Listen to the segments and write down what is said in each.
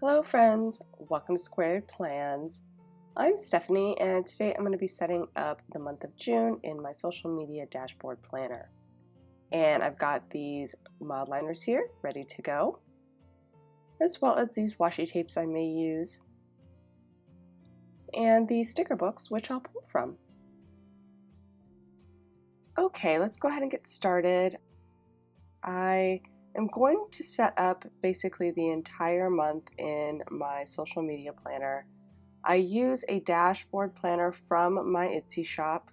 Hello friends, welcome to Squared Plans. I'm Stephanie and today I'm going to be setting up the month of June in my social media dashboard planner. And I've got these mod liners here ready to go, as well as these washi tapes I may use, and the sticker books which I'll pull from. Okay, let's go ahead and get started. I am going to set up basically the entire month in my social media planner. I use a dashboard planner from my Etsy shop,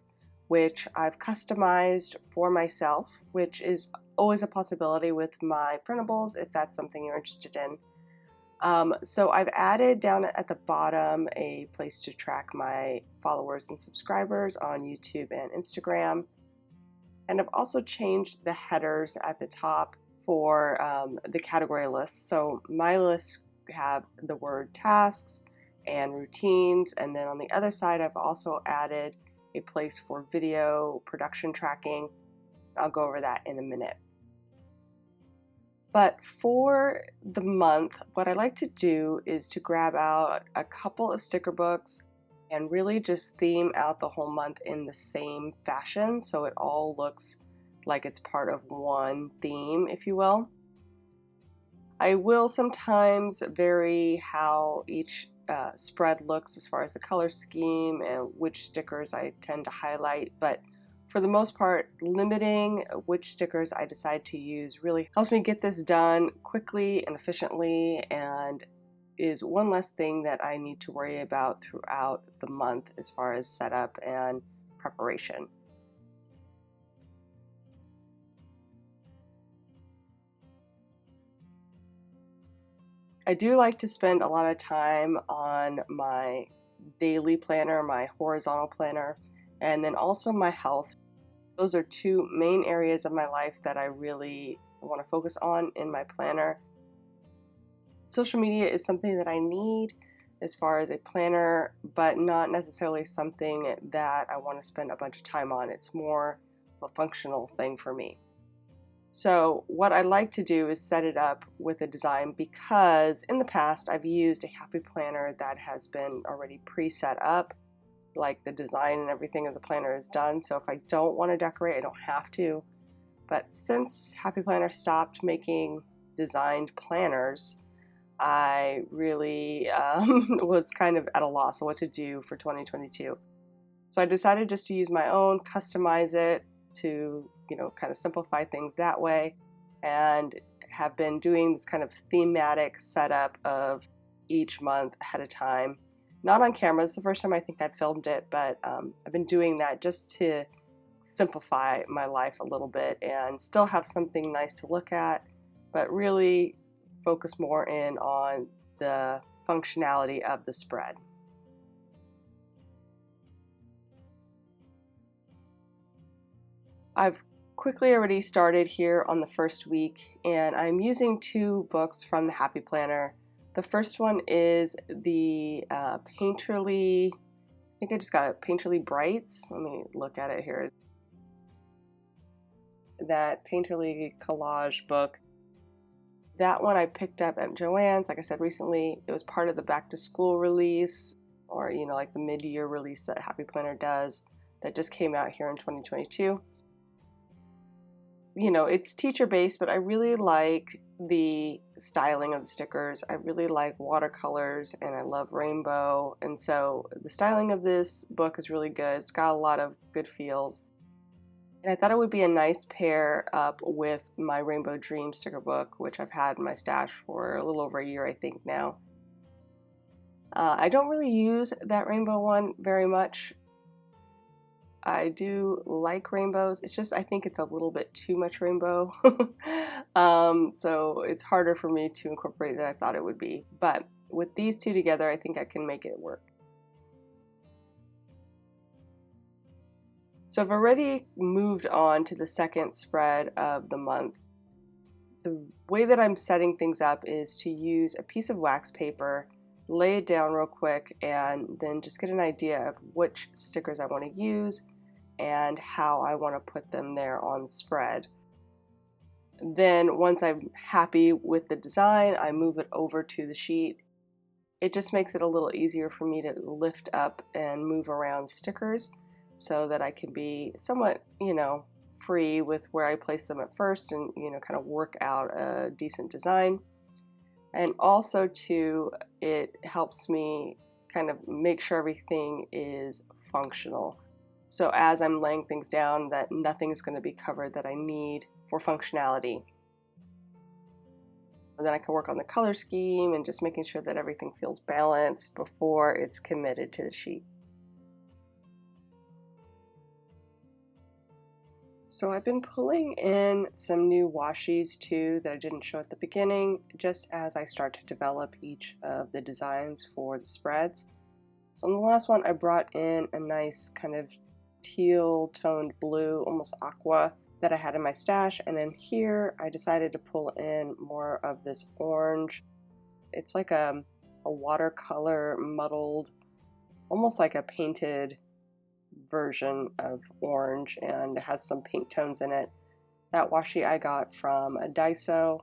which I've customized for myself, which is always a possibility with my printables if that's something you're interested in. So I've added down at the bottom a place to track my followers and subscribers on YouTube and Instagram. And I've also changed the headers at the top for the category lists. So my lists have the word tasks and routines, and then on the other side I've also added a place for video production tracking. I'll go over that in a minute. But for the month, what I like to do is to grab out a couple of sticker books and really just theme out the whole month in the same fashion so it all looks like it's part of one theme, if you will. I will sometimes vary how each spread looks as far as the color scheme and which stickers I tend to highlight, but for the most part, limiting which stickers I decide to use really helps me get this done quickly and efficiently, and is one less thing that I need to worry about throughout the month as far as setup and preparation. I do like to spend a lot of time on my daily planner, my horizontal planner, and then also my health. Those are two main areas of my life that I really want to focus on in my planner. Social media is something that I need as far as a planner, but not necessarily something that I want to spend a bunch of time on. It's more of a functional thing for me. So what I like to do is set it up with a design, because in the past I've used a happy planner that has been already pre-set up, like the design and everything of the planner is done. So if I don't want to decorate, I don't have to. But since Happy Planner stopped making designed planners, I really was kind of at a loss of what to do for 2022. So I decided just to use my own, customize it to, kind of simplify things that way, and have been doing this kind of thematic setup of each month ahead of time. Not on camera. It's the first time I think I've filmed it, but I've been doing that just to simplify my life a little bit and still have something nice to look at, but really focus more in on the functionality of the spread. I've quickly already started here on the first week, and I'm using two books from the Happy Planner. The first one is the Painterly, I think I just got it, Painterly Brights. Let me look at it here. That Painterly collage book. That one I picked up at Joann's, like I said recently. It was part of the back to school release, or like the mid-year release that Happy Planner does, that just came out here in 2022. It's teacher-based, but I really like the styling of the stickers. I really like watercolors, and I love rainbow, and so the styling of this book is really good. It's got a lot of good feels. And I thought it would be a nice pair up with my Rainbow Dream sticker book, which I've had in my stash for a little over a year, I think now. I don't really use that rainbow one very much. I do like rainbows. It's just I think it's a little bit too much rainbow. So it's harder for me to incorporate than I thought it would be. But with these two together, I think I can make it work. So I've already moved on to the second spread of the month. The way that I'm setting things up is to use a piece of wax paper, lay it down real quick, and then just get an idea of which stickers I want to use and how I want to put them there on the spread. Then once I'm happy with the design, I move it over to the sheet it just makes it a little easier for me to lift up and move around stickers so that I can be somewhat, free with where I place them at first and, kind of work out a decent design. And also too, it helps me kind of make sure everything is functional. So as I'm laying things down, that nothing's going to be covered that I need for functionality. And then I can work on the color scheme and just making sure that everything feels balanced before it's committed to the sheet. So I've been pulling in some new washies too that I didn't show at the beginning, just as I start to develop each of the designs for the spreads. So on the last one, I brought in a nice kind of teal toned blue, almost aqua, that I had in my stash, and then here I decided to pull in more of this orange. It's like a watercolor muddled, almost like a painted version of orange, and it has some pink tones in it. That washi I got from a Daiso.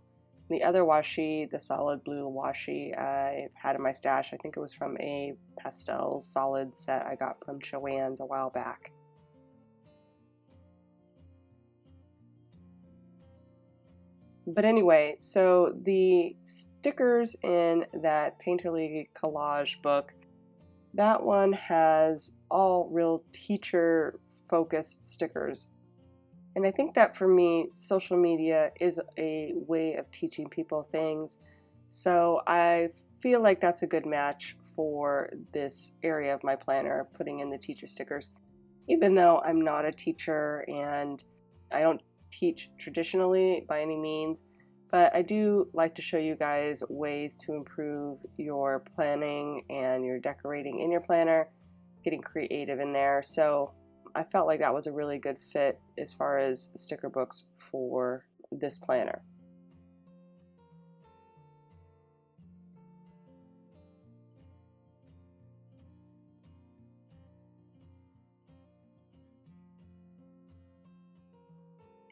The other washi, the solid blue washi, I've had in my stash. I think it was from a pastel solid set I got from Joann's a while back. But anyway, so the stickers in that Painterly collage book, that one has all real teacher focused stickers. And I think that for me, social media is a way of teaching people things. So I feel like that's a good match for this area of my planner, putting in the teacher stickers. Even though I'm not a teacher and I don't teach traditionally by any means, but I do like to show you guys ways to improve your planning and your decorating in your planner, getting creative in there. So I felt like that was a really good fit as far as sticker books for this planner.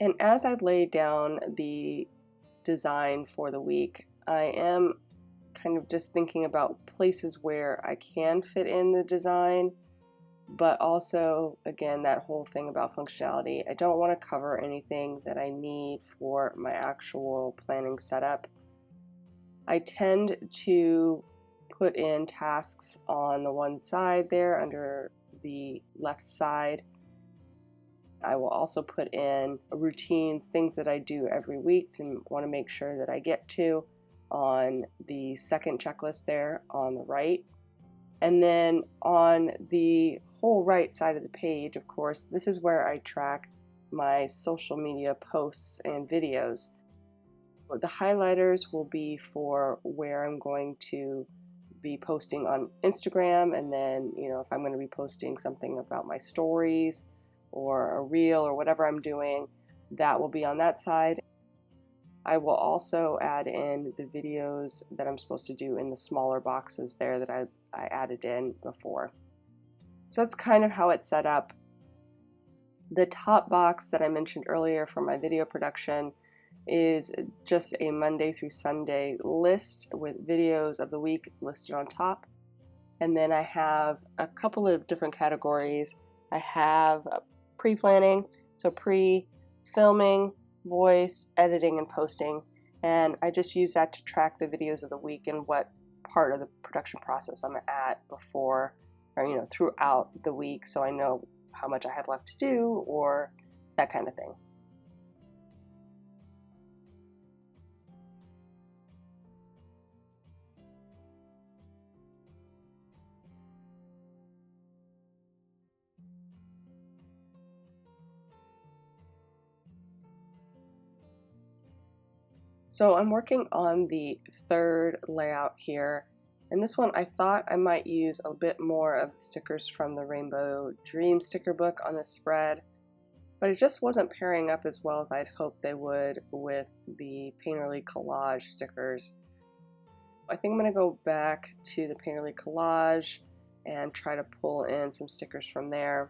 And as I lay down the design for the week, I am kind of just thinking about places where I can fit in the design, but also, again, that whole thing about functionality. I don't want to cover anything that I need for my actual planning setup. I tend to put in tasks on the one side there under the left side. I will also put in routines, things that I do every week and want to make sure that I get to on the second checklist there on the right. And then on the whole right side of the page, of course, this is where I track my social media posts and videos. The highlighters will be for where I'm going to be posting on Instagram, and then, if I'm going to be posting something about my stories or a reel or whatever I'm doing, that will be on that side. I will also add in the videos that I'm supposed to do in the smaller boxes there that I added in before. So that's kind of how it's set up. The top box that I mentioned earlier for my video production is just a Monday through Sunday list with videos of the week listed on top. And then I have a couple of different categories. I have pre-planning, so pre-filming, voice, editing, and posting. And I just use that to track the videos of the week and what part of the production process I'm at before, or throughout the week, so I know how much I have left to do or that kind of thing. So I'm working on the third layout here, and this one I thought I might use a bit more of the stickers from the Rainbow Dream sticker book on this spread, but it just wasn't pairing up as well as I'd hoped they would with the Painterly collage stickers. I think I'm going to go back to the Painterly collage and try to pull in some stickers from there.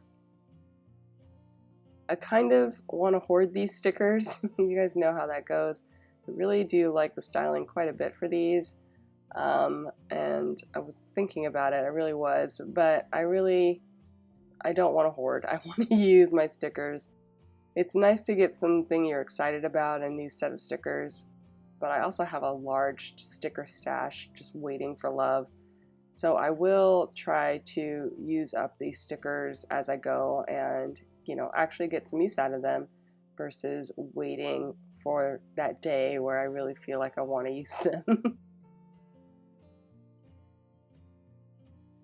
I kind of want to hoard these stickers. You guys know how that goes. I really do like the styling quite a bit for these. And I was thinking about it, I really was, but I don't want to hoard. I want to use my stickers. It's nice to get something you're excited about, a new set of stickers, but I also have a large sticker stash just waiting for love. So I will try to use up these stickers as I go and, actually get some use out of them versus waiting for that day where I really feel like I want to use them.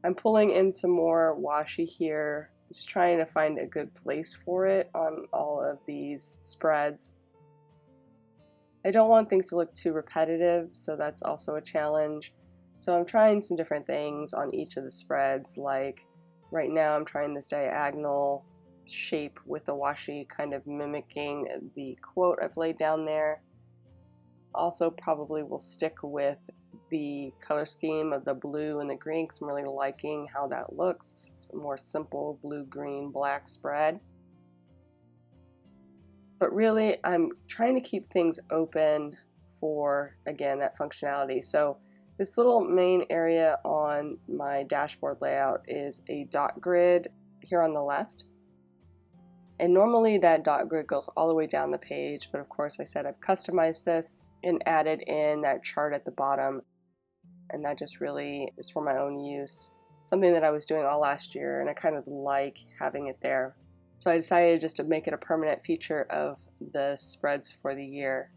I'm pulling in some more washi here, just trying to find a good place for it on all of these spreads. I don't want things to look too repetitive, so that's also a challenge. So I'm trying some different things on each of the spreads, like right now I'm trying this diagonal shape with the washi, kind of mimicking the quote I've laid down there. Also probably will stick with the color scheme of the blue and the green because I'm really liking how that looks. It's a more simple blue, green, black spread. But really, I'm trying to keep things open for, again, that functionality. So this little main area on my dashboard layout is a dot grid here on the left. And normally that dot grid goes all the way down the page, but of course I said I've customized this and added in that chart at the bottom. And that just really is for my own use. Something that I was doing all last year, and I kind of like having it there. So I decided just to make it a permanent feature of the spreads for the year.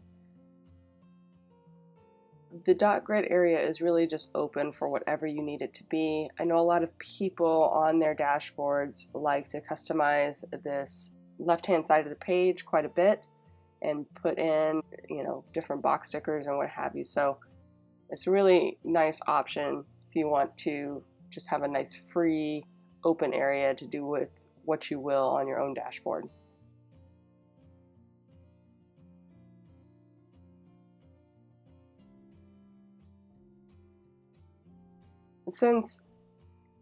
The dot grid area is really just open for whatever you need it to be. I know a lot of people on their dashboards like to customize this left-hand side of the page quite a bit and put in, different box stickers and what have you. So it's a really nice option if you want to just have a nice free open area to do with what you will on your own dashboard. Since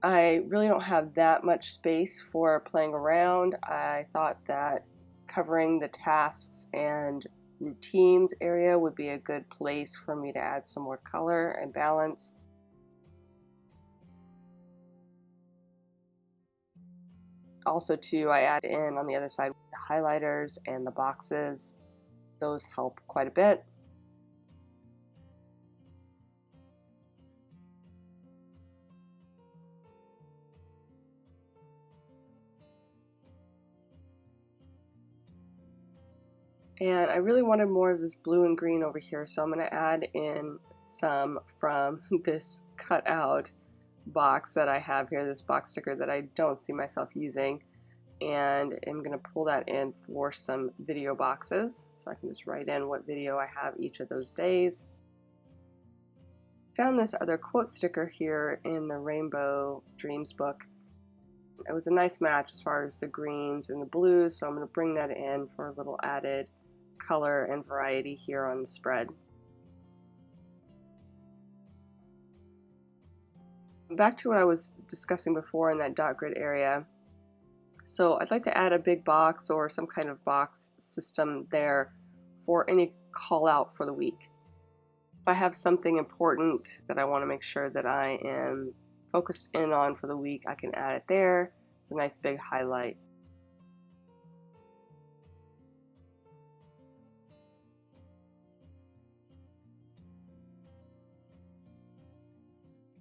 I really don't have that much space for playing around, I thought that covering the tasks and routines area would be a good place for me to add some more color and balance. Also too, I add in on the other side the highlighters and the boxes. Those help quite a bit. And I really wanted more of this blue and green over here, so I'm going to add in some from this cut out box that I have here, this box sticker that I don't see myself using, and I'm going to pull that in for some video boxes, so I can just write in what video I have each of those days. Found this other quote sticker here in the Rainbow Dreams book. It was a nice match as far as the greens and the blues, so I'm going to bring that in for a little added color and variety here on the spread. Back to what I was discussing before in that dot grid area. So I'd like to add a big box or some kind of box system there for any call out for the week. If I have something important that I want to make sure that I am focused in on for the week, I can add it there. It's a nice big highlight.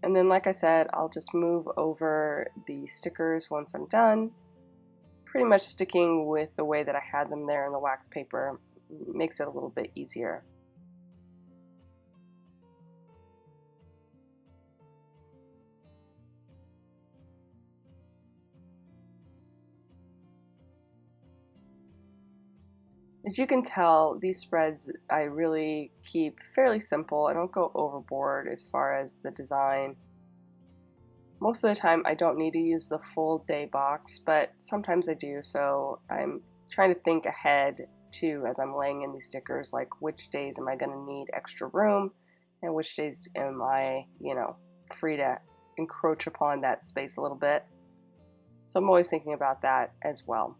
And then, like I said, I'll just move over the stickers once I'm done. Pretty much sticking with the way that I had them there in the wax paper makes it a little bit easier. As you can tell, these spreads I really keep fairly simple. I don't go overboard as far as the design. Most of the time I don't need to use the full day box, but sometimes I do, so I'm trying to think ahead too as I'm laying in these stickers, like which days am I going to need extra room and which days am I, free to encroach upon that space a little bit. So I'm always thinking about that as well.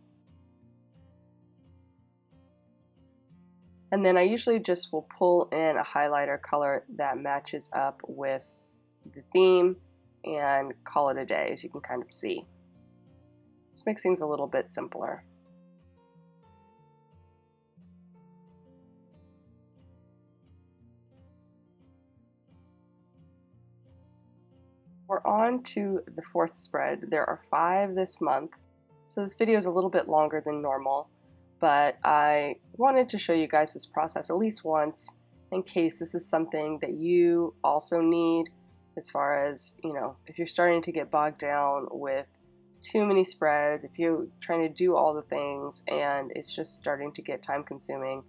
And then I usually just will pull in a highlighter color that matches up with the theme and call it a day, as you can kind of see. This makes things a little bit simpler. We're on to the fourth spread. There are 5 this month, so this video is a little bit longer than normal, but I wanted to show you guys this process at least once in case this is something that you also need, as far as, you know, if you're starting to get bogged down with too many spreads, if you're trying to do all the things and it's just starting to get time consuming.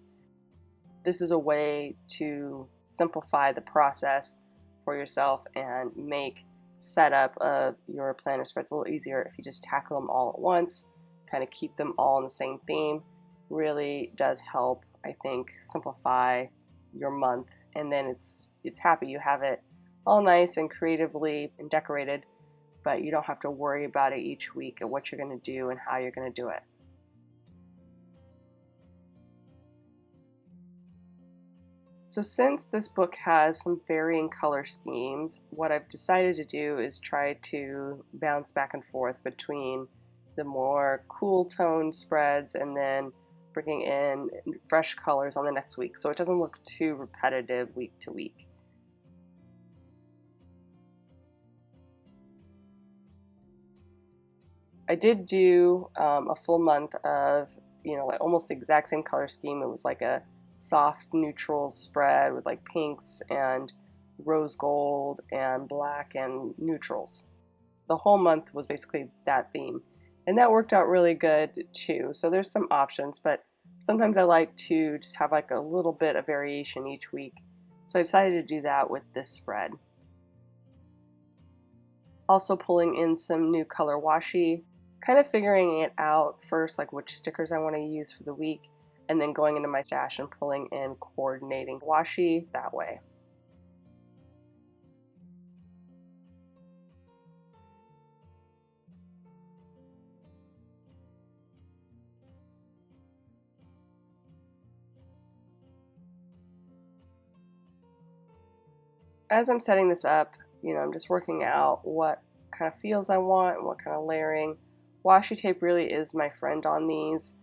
This is a way to simplify the process for yourself and make setup of your planner spreads a little easier if you just tackle them all at once, kind of keep them all in the same theme. Really does help, I think, simplify your month, and then it's happy. You have it all nice and creatively and decorated, but you don't have to worry about it each week and what you're going to do and how you're going to do it. So since this book has some varying color schemes, what I've decided to do is try to bounce back and forth between the more cool toned spreads and then bringing in fresh colors on the next week, so it doesn't look too repetitive week to week. I did do a full month of, you know, like almost the exact same color scheme. It was like a soft neutral spread with like pinks and rose gold and black and neutrals. The whole month was basically that theme, and that worked out really good too. So there's some options, but sometimes I like to just have like a little bit of variation each week. So I decided to do that with this spread. Also pulling in some new color washi, kind of figuring it out first, like which stickers I want to use for the week, and then going into my stash and pulling in coordinating washi that way. As I'm setting this up, you know, I'm just working out what kind of feels I want and what kind of layering. Washi tape really is my friend on these.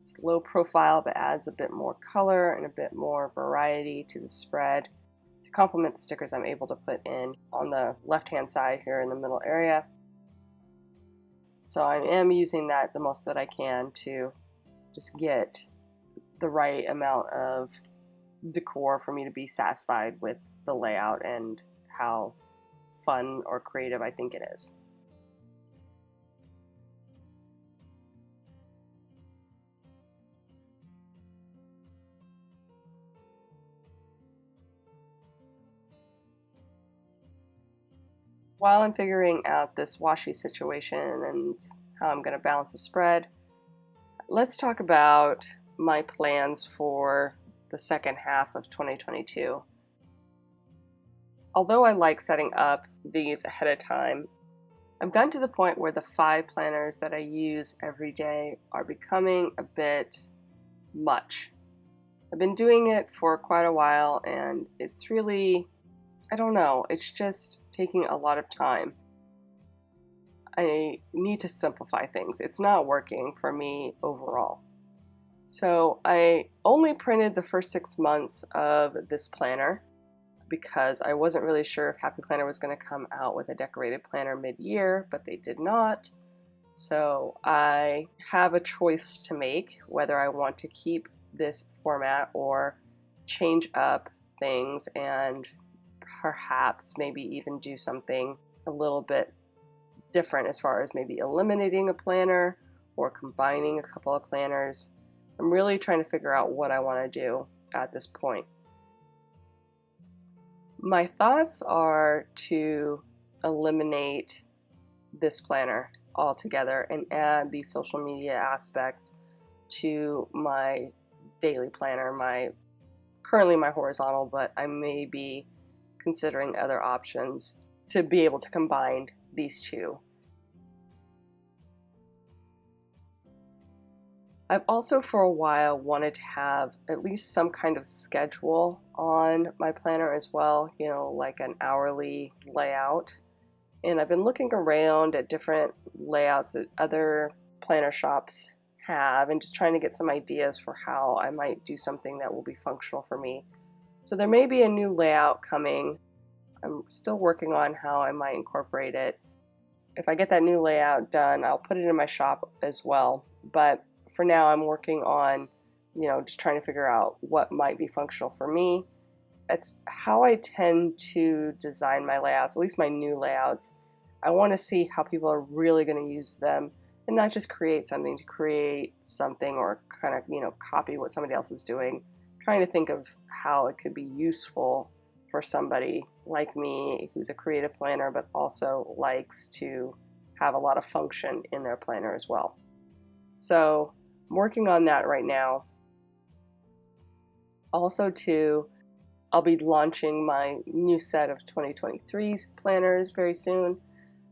It's low profile but adds a bit more color and a bit more variety to the spread to complement the stickers I'm able to put in on the left hand side here in the middle area. So I am using that the most that I can to just get the right amount of decor for me to be satisfied with the layout and how fun or creative I think it is. While I'm figuring out this washi situation and how I'm going to balance the spread, let's talk about my plans for the second half of 2022. Although I like setting up these ahead of time, I've gotten to the point where the 5 planners that I use every day are becoming a bit much. I've been doing it for quite a while and it's really, I don't know, it's just taking a lot of time. I need to simplify things. It's not working for me overall. So I only printed the first 6 months of this planner because I wasn't really sure if Happy Planner was going to come out with a decorated planner mid-year, but they did not. So I have a choice to make whether I want to keep this format or change up things and perhaps maybe even do something a little bit different as far as maybe eliminating a planner or combining a couple of planners. I'm really trying to figure out what I want to do at this point. My thoughts are to eliminate this planner altogether and add these social media aspects to my daily planner, currently my horizontal, but I may be considering other options to be able to combine these two. I've also for a while wanted to have at least some kind of schedule on my planner as well, like an hourly layout. And I've been looking around at different layouts that other planner shops have and just trying to get some ideas for how I might do something that will be functional for me. So there may be a new layout coming. I'm still working on how I might incorporate it. If I get that new layout done, I'll put it in my shop as well. But for now, I'm working on, just trying to figure out what might be functional for me. It's how I tend to design my layouts, at least my new layouts. I want to see how people are really going to use them and not just create something to create something or kind of, copy what somebody else is doing. Trying to think of how it could be useful for somebody like me who's a creative planner but also likes to have a lot of function in their planner as well. So I'm working on that right now. Also too, I'll be launching my new set of 2023 planners very soon.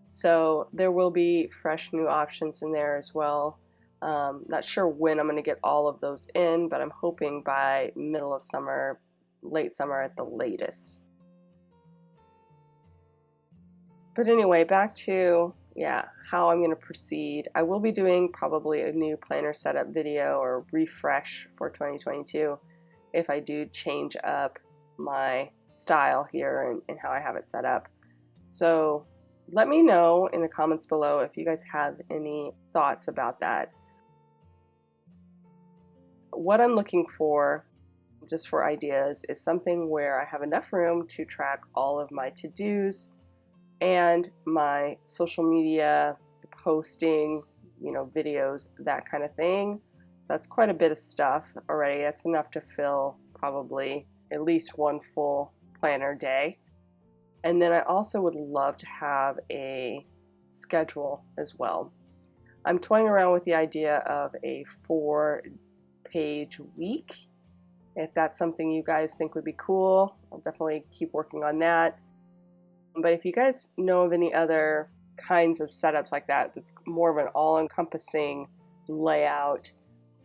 So there will be fresh new options in there as well. Not sure when I'm going to get all of those in, but I'm hoping by middle of summer, late summer at the latest. But anyway, back to, how I'm going to proceed. I will be doing probably a new planner setup video or refresh for 2022 if I do change up my style here and how I have it set up. So let me know in the comments below if you guys have any thoughts about that. What I'm looking for, just for ideas, is something where I have enough room to track all of my to-dos and my social media posting, videos, that kind of thing. That's quite a bit of stuff already. That's enough to fill probably at least one full planner day. And then I also would love to have a schedule as well. I'm toying around with the idea of a 4-page week. If that's something you guys think would be cool, I'll definitely keep working on that. But if you guys know of any other kinds of setups like that, that's more of an all-encompassing layout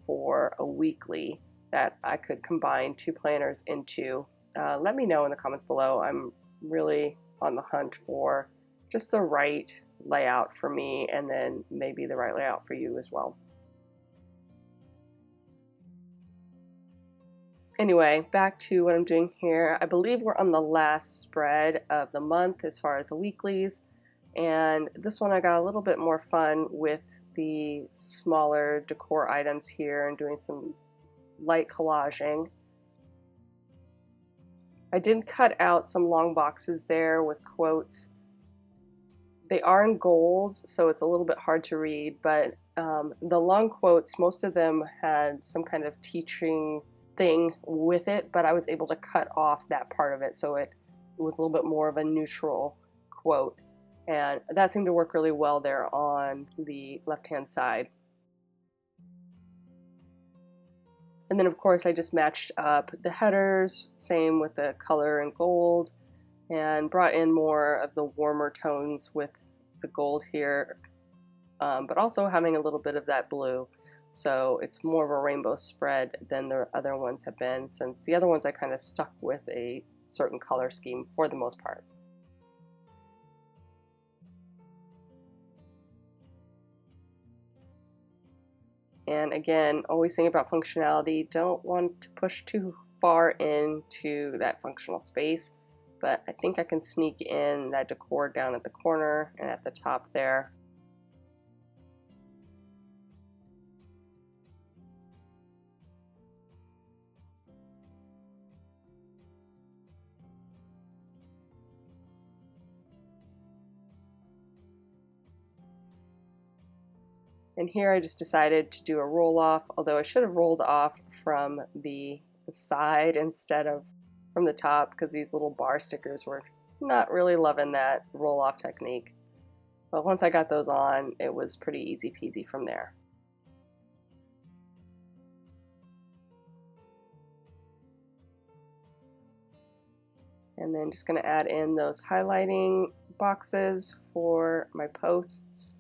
for a weekly that I could combine 2 planners into, let me know in the comments below. I'm really on the hunt for just the right layout for me and then maybe the right layout for you as well. Anyway, back to what I'm doing here. I believe we're on the last spread of the month as far as the weeklies, and this one I got a little bit more fun with the smaller decor items here and doing some light collaging. I did cut out some long boxes there with quotes. They are in gold, so it's a little bit hard to read, but the long quotes, most of them had some kind of teaching thing with it, but I was able to cut off that part of it, so it was a little bit more of a neutral quote, and that seemed to work really well there on the left-hand side. And then of course I just matched up the headers, same with the color in gold, and brought in more of the warmer tones with the gold here, but also having a little bit of that blue. So it's more of a rainbow spread than the other ones have been, since the other ones I kind of stuck with a certain color scheme for the most part. And again, always think about functionality. Don't want to push too far into that functional space, but I think I can sneak in that decor down at the corner and at the top there. And here I just decided to do a roll off, although I should have rolled off from the side instead of from the top, because these little bar stickers were not really loving that roll off technique. But once I got those on, it was pretty easy peasy from there. And then just going to add in those highlighting boxes for my posts.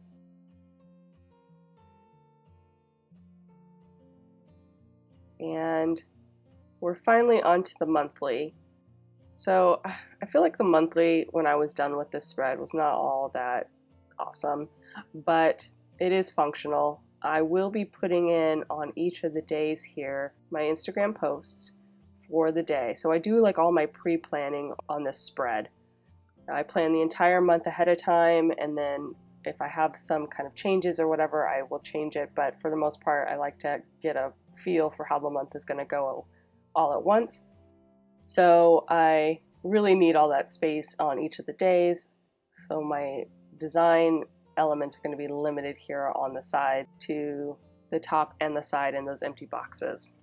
And we're finally on to the monthly. So I feel like the monthly, when I was done with this spread, was not all that awesome, but it is functional. I will be putting in on each of the days here my Instagram posts for the day. So I do like all my pre-planning on this spread. I plan the entire month ahead of time, and then if I have some kind of changes or whatever, I will change it. But for the most part, I like to get a feel for how the month is going to go all at once. So I really need all that space on each of the days. So my design elements are going to be limited here on the side to the top and the side in those empty boxes.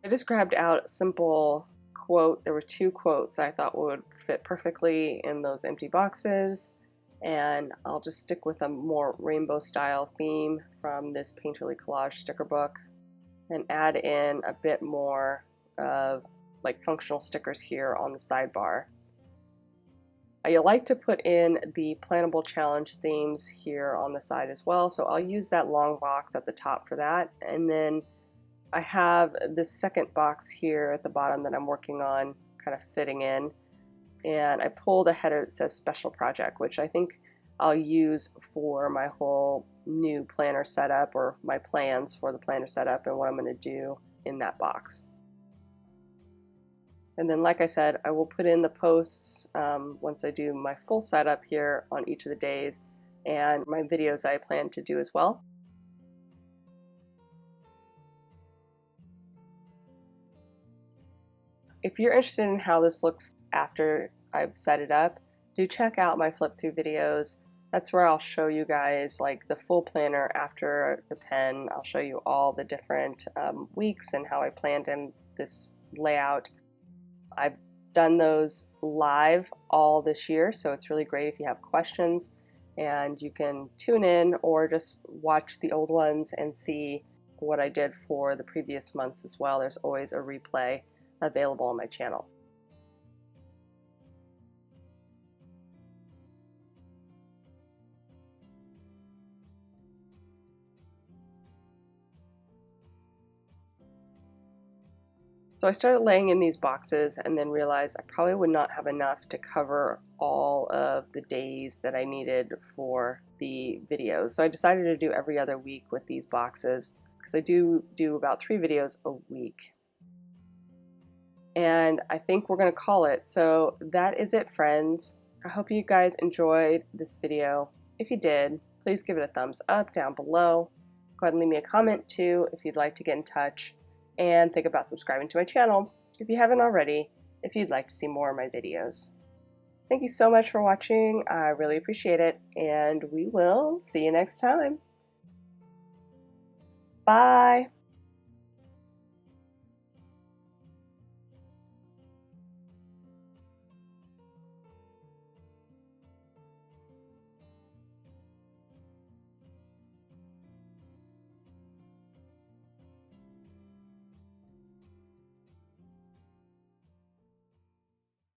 I just grabbed out a simple quote. There were 2 quotes I thought would fit perfectly in those empty boxes, and I'll just stick with a more rainbow style theme from this Painterly Collage sticker book and add in a bit more of like functional stickers here on the sidebar. I like to put in the plannable challenge themes here on the side as well, so I'll use that long box at the top for that, and then I have this second box here at the bottom that I'm working on kind of fitting in, and I pulled a header that says special project, which I think I'll use for my whole new planner setup, or my plans for the planner setup and what I'm going to do in that box. And then, like I said, I will put in the posts once I do my full setup here on each of the days, and my videos I plan to do as well. If you're interested in how this looks after I've set it up, do check out my flip through videos. That's where I'll show you guys like the full planner after the pen. I'll show you all the different weeks and how I planned in this layout. I've done those live all this year, so it's really great if you have questions, and you can tune in or just watch the old ones and see what I did for the previous months as well. There's always a replay available on my channel. So I started laying in these boxes and then realized I probably would not have enough to cover all of the days that I needed for the videos. So I decided to do every other week with these boxes, because I do about 3 videos a week. And I think we're going to call it. So that is it, friends. I hope you guys enjoyed this video. If you did, please give it a thumbs up down below. Go ahead and leave me a comment too if you'd like to get in touch, and think about subscribing to my channel if you haven't already, if you'd like to see more of my videos. Thank you so much for watching. I really appreciate it, and we will see you next time. Bye!